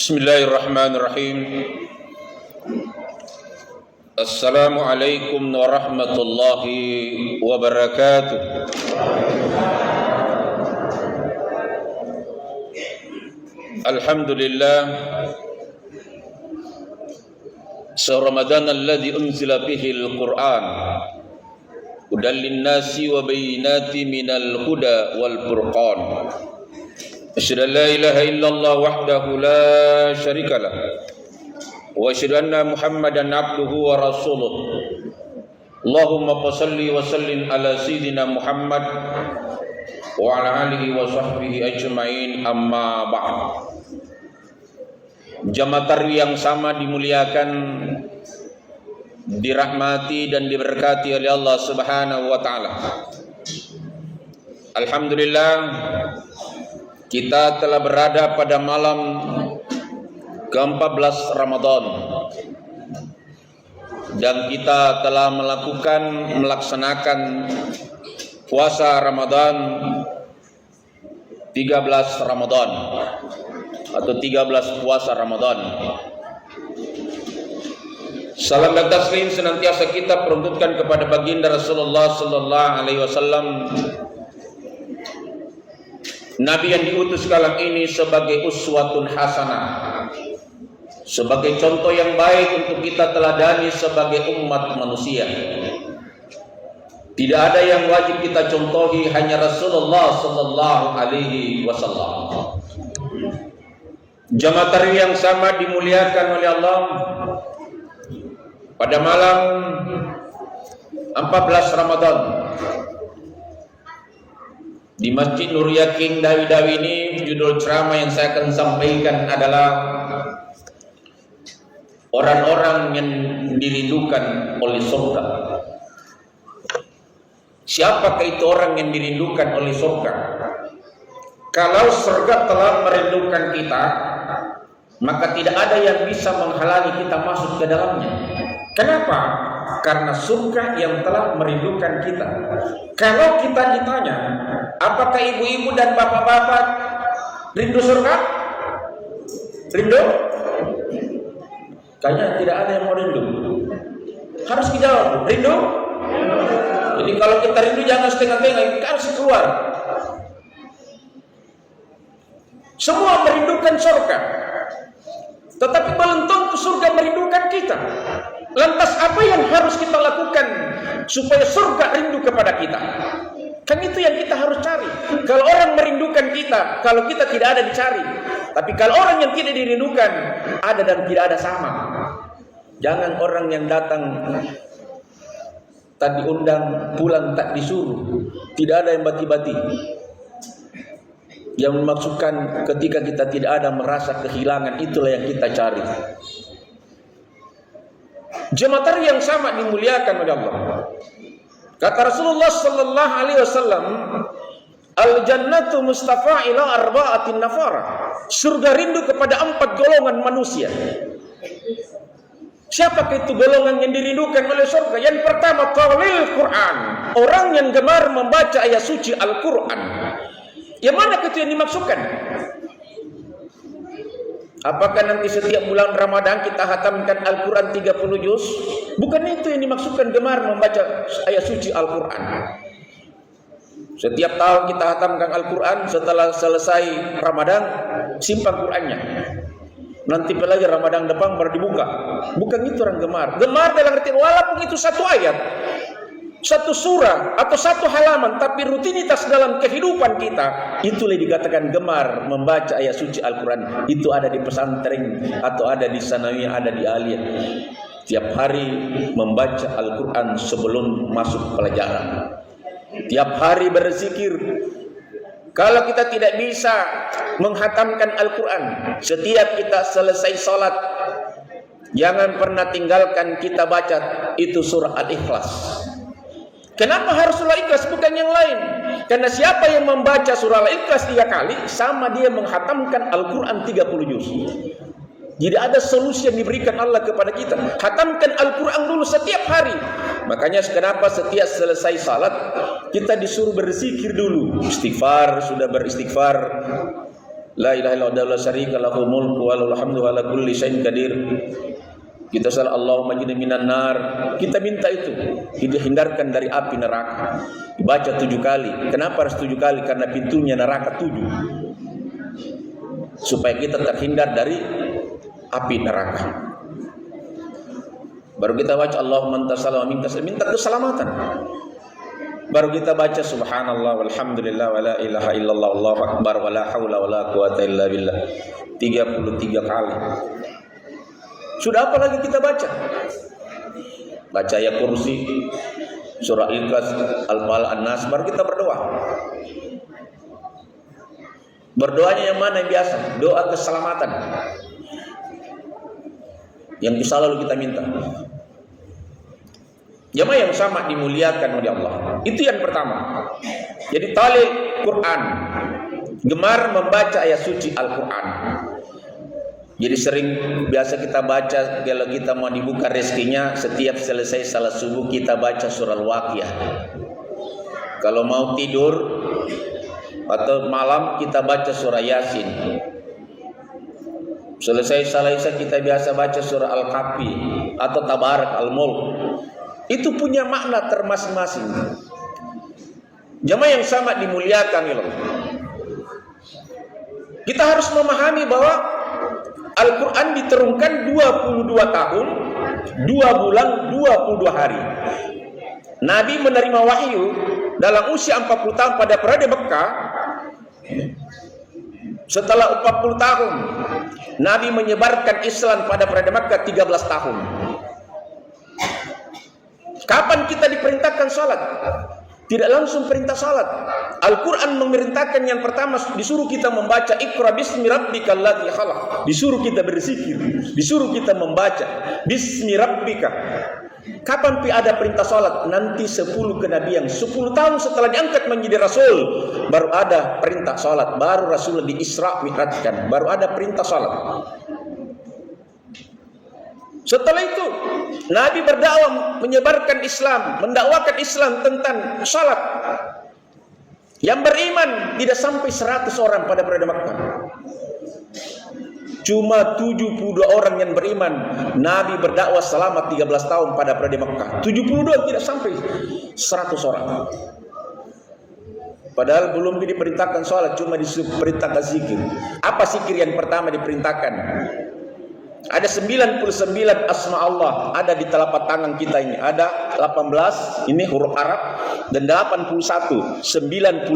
Bismillahirrahmanirrahim. Assalamualaikum warahmatullahi wabarakatuh. Alhamdulillah. Syahr Ramadan alladzi unzila fihi al-Qur'an hudan lin-nasi wa bayyinatin minal huda wal furqan. Asyhadu an la ilaha illallah wahdahu la syarika lah wa asyhadu anna Muhammadan abduhu wa rasuluh. Allahumma shalli wa sallim ala sayyidina Muhammad wa ala alihi wa sahbihi ajmain, amma ba'd. Jamaah tarawih yang sama dimuliakan, dirahmati dan diberkati oleh Allah Subhanahu wa taala. Alhamdulillah, kita telah berada pada malam ke-14 Ramadan dan kita telah melaksanakan puasa Ramadan 13 Ramadan atau 13 puasa Ramadan. Salam dan taslim senantiasa kita peruntukkan kepada baginda Rasulullah sallallahu alaihi wasallam, Nabi yang diutus kala ini sebagai uswatun hasanah, sebagai contoh yang baik untuk kita teladani sebagai umat manusia. Tidak ada yang wajib kita contohi, hanya Rasulullah sallallahu alaihi wasallam. Jamaah tarawih yang sama dimuliakan oleh Allah. Pada malam 14 Ramadan di Masjid Nur Yakin Dawi-Dawi ini, judul ceramah yang saya akan sampaikan adalah orang-orang yang dirindukan oleh surga. Siapakah itu orang yang dirindukan oleh surga? Kalau surga telah merindukan kita, maka tidak ada yang bisa menghalangi kita masuk ke dalamnya. Kenapa? Karena surga yang telah merindukan kita. Kalau kita ditanya, apakah ibu-ibu dan bapak-bapak rindu surga? Rindu? Kayaknya tidak ada yang mau rindu. Harus dijawab, rindu? Jadi kalau kita rindu jangan setengah-tengah, kita harus keluar. Semua merindukan surga, tetapi belum tentu surga merindukan kita. Lantas apa yang harus kita lakukan supaya surga rindu kepada kita? Kan itu yang kita harus cari. Kalau orang merindukan kita, kalau kita tidak ada dicari. Tapi kalau orang yang tidak dirindukan, ada dan tidak ada sama. Jangan orang yang datang tak diundang, pulang tak disuruh. Tidak ada yang bati-bati. Yang memaksudkan ketika kita tidak ada merasa kehilangan, itulah yang kita cari. Jemaah tarawih yang sama dimuliakan oleh Allah. Kata Rasulullah sallallahu alaihi wasallam, al-jannatu mustafa ila arba'atin nafara. Surga rindu kepada 4 golongan manusia. Siapakah itu golongan yang dirindukan oleh surga? Yang pertama, qalil Quran, orang yang gemar membaca ayat suci Al-Quran. Yang mana itu yang dimaksudkan? Apakah nanti setiap bulan Ramadan kita hatamkan Al-Quran 30 juz? Bukan itu yang dimaksudkan gemar membaca ayat suci Al-Quran. Setiap tahun kita hatamkan Al-Quran, setelah selesai Ramadan simpan Qurannya. Nanti lagi Ramadan depan baru dibuka. Bukan itu orang gemar. Gemar dalam arti walaupun itu satu ayat, satu surah atau satu halaman, tapi rutinitas dalam kehidupan kita, itulah dikatakan gemar membaca ayat suci Al-Quran. Itu ada di pesantren atau ada di sanawiyah, ada di aliyah. Tiap hari membaca Al-Quran sebelum masuk pelajaran. Tiap hari berzikir. Kalau kita tidak bisa menghatamkan Al-Quran, setiap kita selesai sholat, jangan pernah tinggalkan kita baca itu surah Al-Ikhlas. Kenapa harus surah Ikhlas bukan yang lain? Karena siapa yang membaca surah Al-Ikhlas 3 kali, sama dia menghatamkan Al-Quran 30 juz. Jadi ada solusi yang diberikan Allah kepada kita. Khatamkan Al-Quran dulu setiap hari. Makanya kenapa setiap selesai salat kita disuruh berzikir dulu. Istighfar, sudah beristighfar, La ilaha illallah la syarika lahu mulku wa lahul hamdu wa ala kulli syai'in qadir. Kita salah Allahumma jinna minan nar. Kita minta itu, kita hindarkan dari api neraka. Dibaca 7 kali. Kenapa harus 7 kali? Karena pintunya neraka 7. Supaya kita terhindar dari api neraka. Baru kita baca Allahumma anta salam minta keselamatan. Baru kita baca subhanallah walhamdulillah wa la ilaha illallah wallahu akbar wa la haula wa la quwata illa billah 33 kali. Sudah apa lagi kita baca? Baca ayat kursi, surah Al-Ikhlas, Al-Falaq, An-Nas, baru kita berdoa. Berdoanya yang mana yang biasa? Doa keselamatan. Yang bisa lalu kita minta. Jamaah yang sama dimuliakan oleh Allah. Itu yang pertama. Jadi talil Quran, gemar membaca ayat suci Al-Quran. Jadi sering biasa kita baca kalau kita mau dibuka rezekinya, setiap selesai salat subuh kita baca surah Al-Waqiah. Kalau mau tidur atau malam kita baca surah Yasin. Selesai salat isya kita biasa baca surah Al-Kahfi atau Tabarak Al-Mulk. Itu punya makna termasing-masing. Jamaah yang sama dimuliakan ya Allah. Kita harus memahami bahwa Al-Quran diturunkan 22 tahun, 2 bulan, 22 hari. Nabi menerima wahyu dalam usia 40 tahun pada periode Mekah. Setelah 40 tahun, Nabi menyebarkan Islam pada periode Mekah 13 tahun. Kapan kita diperintahkan salat? Tidak langsung perintah salat. Al-Quran memerintahkan yang pertama, disuruh kita membaca Iqra bismi rabbikal ladzi khalaq. Disuruh kita berzikir, disuruh kita membaca Bismi rabbika. Kapan ada perintah salat? Nanti 10 kenabian, 10 tahun setelah diangkat menjadi rasul, baru ada perintah salat. Baru Rasul di Isra Mi'rajkan, baru ada perintah salat. Setelah itu Nabi berdakwah menyebarkan Islam, mendakwakan Islam tentang salat. Yang beriman tidak sampai 100 orang pada periode Makkah. Cuma 72 orang yang beriman. Nabi berdakwah selama 13 tahun pada periode Makkah. 72 tidak sampai 100 orang. Padahal belum diperintahkan salat, cuma diperintahkan zikir. Apa zikir yang pertama diperintahkan? Ada 99 asma Allah ada di telapak tangan kita ini. Ada 18 ini huruf Arab dan 81 99.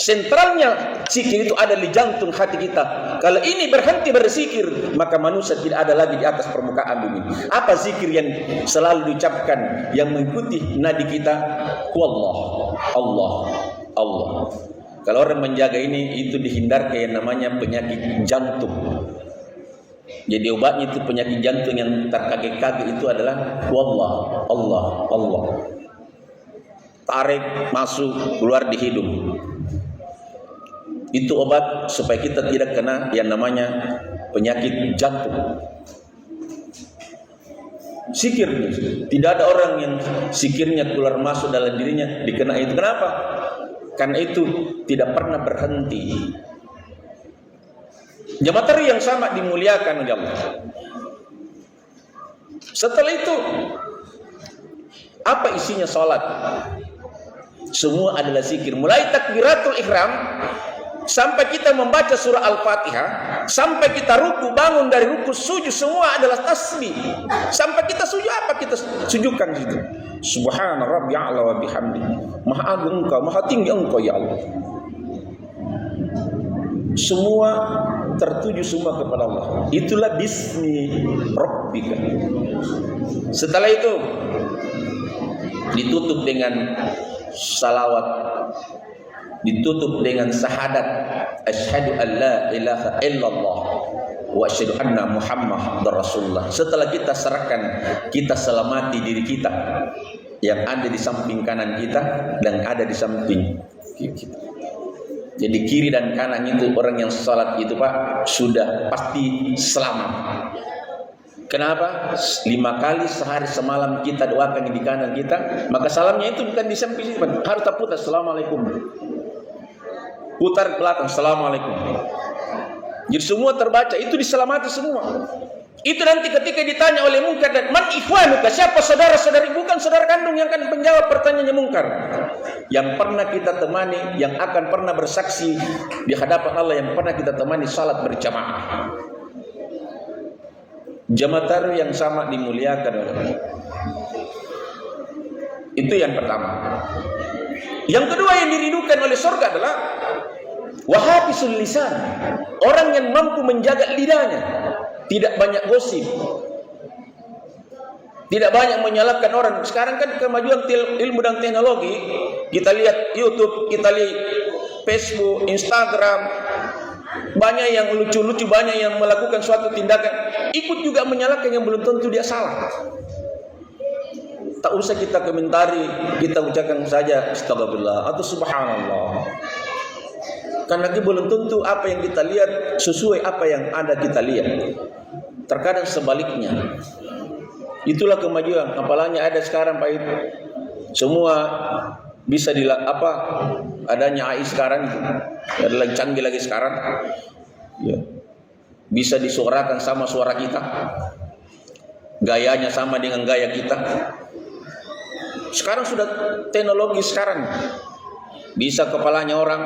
Sentralnya zikir itu ada di jantung hati kita. Kalau ini berhenti berzikir, maka manusia tidak ada lagi di atas permukaan bumi. Apa zikir yang selalu diucapkan yang mengikuti nadi kita? Wallah, Allah, Allah. Kalau orang menjaga ini, itu dihindarkan yang namanya penyakit jantung. Jadi obatnya itu penyakit jantung yang terkaget-kaget itu adalah wallah, Allah, Allah. Tarik, masuk, keluar di hidung. Itu obat supaya kita tidak kena yang namanya penyakit jantung. Zikir, tidak ada orang yang zikirnya keluar masuk dalam dirinya dikena itu. Kenapa? Karena itu tidak pernah berhenti. Jamaah yang sama dimuliakan oleh Allah. Setelah itu, apa isinya salat? Semua adalah zikir. Mulai takbiratul ihram sampai kita membaca surah Al-Fatihah, sampai kita ruku, bangun dari ruku, sujud, semua adalah tasbih. Sampai kita sujud, apa kita sujudkan situ? Subhana rabbi a'la wa bihamdi. Maha agung engkau, maha tinggi engkau ya Allah. Semua tertuju semua kepada Allah. Itulah bismi rabbika. Setelah itu ditutup dengan salawat, ditutup dengan syahadat asyhadu an la ilaha illallah wa asyhadu anna muhammadar rasulullah. Setelah kita serahkan, kita selamati diri kita yang ada di samping kanan kita dan ada di samping kiri kita. Jadi kiri dan kanan itu orang yang salat itu Pak sudah pasti selamat. Kenapa? 5 kali sehari semalam kita doakan di kanan kita, maka salamnya itu bukan di samping harus terputar. Assalamualaikum. Putar ke belakang. Assalamualaikum. Jadi semua terbaca, itu diselamati semua. Itu nanti ketika ditanya oleh Munkar dan man ikhwanuka, siapa saudara-saudari, bukan saudara kandung yang akan menjawab pertanyaannya Munkar. Yang pernah kita temani, yang akan pernah bersaksi di hadapan Allah, yang pernah kita temani salat berjamaah. Jamaah taruh yang sama dimuliakan oleh Allah. Itu yang pertama. Yang kedua yang dirindukan oleh surga adalah wahabisul lisan, orang yang mampu menjaga lidahnya, tidak banyak gosip, tidak banyak menyalahkan orang. Sekarang kan kemajuan ilmu dan teknologi, kita lihat YouTube, kita lihat Facebook, Instagram, banyak yang lucu-lucu, banyak yang melakukan suatu tindakan, ikut juga menyalahkan yang belum tentu dia salah. Tak usah kita komentari, kita ucapkan saja astagfirullah atau subhanallah. Karena belum tentu apa yang kita lihat sesuai apa yang ada kita lihat. Terkadang sebaliknya. Itulah kemajuan. Apalagi ada sekarang Pak itu. Semua bisa adanya AI sekarang itu. Adalah canggih lagi sekarang. Ya. Bisa disuarakan sama suara kita. Gayanya sama dengan gaya kita. Sekarang sudah teknologi sekarang. Bisa kepalanya orang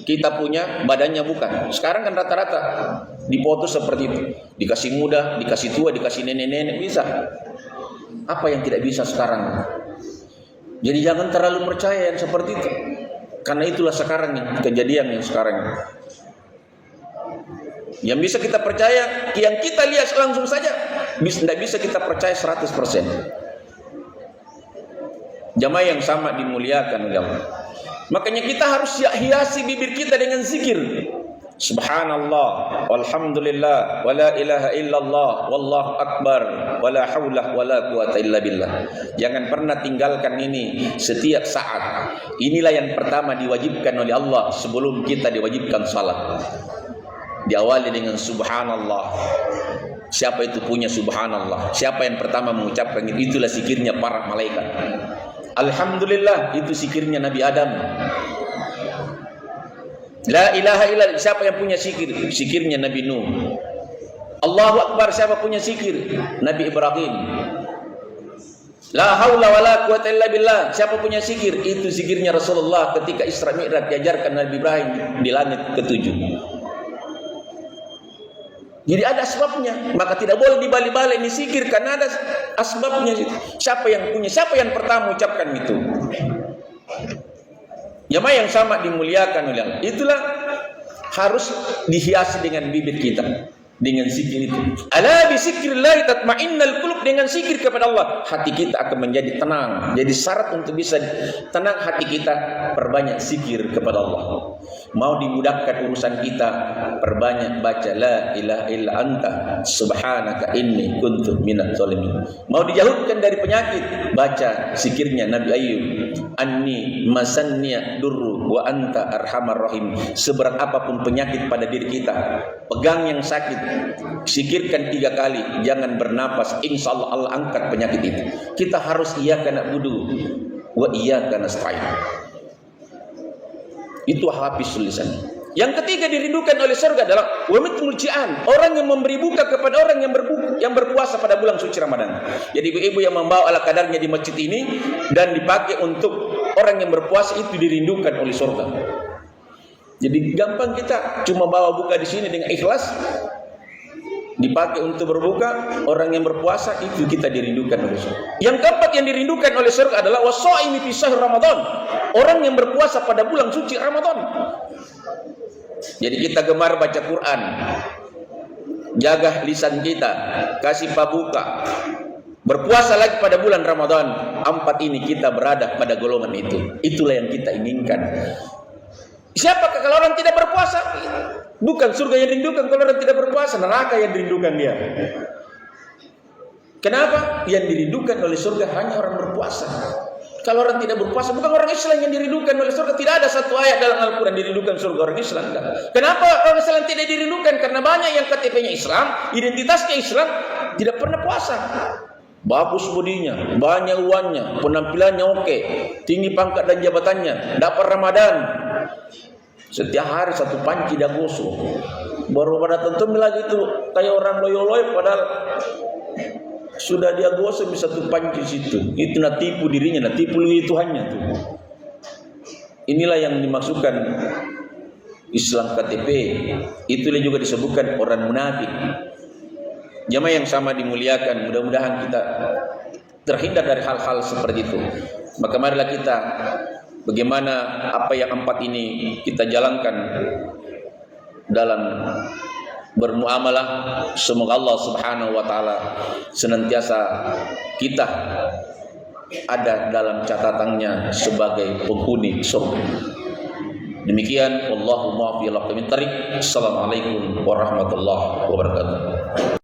kita punya, badannya bukan. Sekarang kan rata-rata dipoto seperti itu. Dikasih muda, dikasih tua, dikasih nenek-nenek, bisa. Apa yang tidak bisa sekarang? Jadi jangan terlalu percaya yang seperti itu. Karena itulah sekarang kejadian yang sekarang. Yang bisa kita percaya, yang kita lihat langsung saja, tidak bisa kita percaya 100%. Jamaah yang sama dimuliakan oleh Allah. Makanya kita harus hiasi bibir kita dengan zikir. Subhanallah, walhamdulillah, wala ilaha illallah, wallahu akbar, wala hawla wala quwata illa billah. Jangan pernah tinggalkan ini setiap saat. Inilah yang pertama diwajibkan oleh Allah sebelum kita diwajibkan salat. Diawali dengan subhanallah. Siapa itu punya subhanallah? Siapa yang pertama mengucapkan itu? Itulah zikirnya para malaikat. Alhamdulillah, itu zikirnya Nabi Adam. La ilaha illallah, siapa yang punya zikir? Zikirnya Nabi Nuh. Allahu Akbar, siapa punya zikir? Nabi Ibrahim. La haula wala quwata illa billah, siapa punya zikir? Itu zikirnya Rasulullah ketika Isra Mi'raj diajarkan Nabi Ibrahim di langit ke-7. Jadi ada sebabnya, maka tidak boleh dibalik-balik ini zikir karena ada asbabnya. Siapa yang punya, siapa yang pertama ucapkan itu? Jamaah yang sama dimuliakan oleh Allah. Itulah harus dihiasi dengan bibir kita, dengan zikir itu. Ala bi zikrillah tatma'innal qulub, dengan zikir kepada Allah hati kita akan menjadi tenang. Jadi syarat untuk bisa tenang hati kita, perbanyak zikir kepada Allah. Mau dimudahkan urusan kita, perbanyak baca la ilaha illa anta subhanaka inni kuntu minadz zalimin. Mau dijauhkan dari penyakit, baca zikirnya Nabi Ayub, anni masanniya durru wa anta arhamar rahim. Seberat apapun penyakit pada diri kita, pegang yang sakit, zikirkan 3 kali, jangan bernapas, insyaallah Allah angkat penyakit itu. Kita harus iyyaka na'budu wa iyyaka nasta'in. Itu hafisul lisan. Yang ketiga dirindukan oleh surga adalah wamitul ji'an, orang yang memberi buka kepada orang yang berpuasa pada bulan suci Ramadan. Jadi ibu-ibu yang membawa ala kadarnya di masjid ini dan dipakai untuk orang yang berpuasa, itu dirindukan oleh surga. Jadi gampang kita cuma bawa buka di sini dengan ikhlas, dipakai untuk berbuka, orang yang berpuasa, itu kita dirindukan oleh surga. Yang keempat yang dirindukan oleh surga adalah wasaimi fi syahr Ramadan, orang yang berpuasa pada bulan suci Ramadan. Jadi kita gemar baca Quran, jaga lisan kita, kasih pabuka, berpuasa lagi pada bulan Ramadan. 4 ini kita berada pada golongan itu. Itulah yang kita inginkan. Siapakah kalau orang tidak berpuasa? Bukan surga yang dirindukan kalau orang tidak berpuasa, neraka yang dirindukan dia. Kenapa? Yang dirindukan oleh surga hanya orang berpuasa. Kalau orang tidak berpuasa, bukan orang Islam yang dirindukan oleh surga. Tidak ada satu ayat dalam Al-Quran dirindukan surga orang Islam. Kenapa orang Islam tidak dirindukan? Karena banyak yang KTP-nya Islam, identitasnya Islam, tidak pernah puasa. Bagus budinya, banyak uangnya, penampilannya oke, tinggi pangkat dan jabatannya, dapat Ramadan. Setiap hari 1 panci dah gosok. Baru pada tentu lagi itu kayak orang loyo-loyo padahal sudah dia gosok bisa tuh panci situ. Itu nak tipu dirinya, nak tipu Tuhannya tuh. Inilah yang dimaksudkan Islam KTP. Itulah juga disebutkan orang munafik. Jamaah yang sama dimuliakan, mudah-mudahan kita terhindar dari hal-hal seperti itu. Maka marilah kita bagaimana apa yang 4 ini kita jalankan dalam bermuamalah. Semoga Allah Subhanahu wa taala senantiasa kita ada dalam catatannya sebagai penghuni surga. Demikian, wallahu muwaffiq ila aqwamit thariq. Assalamualaikum warahmatullahi wabarakatuh.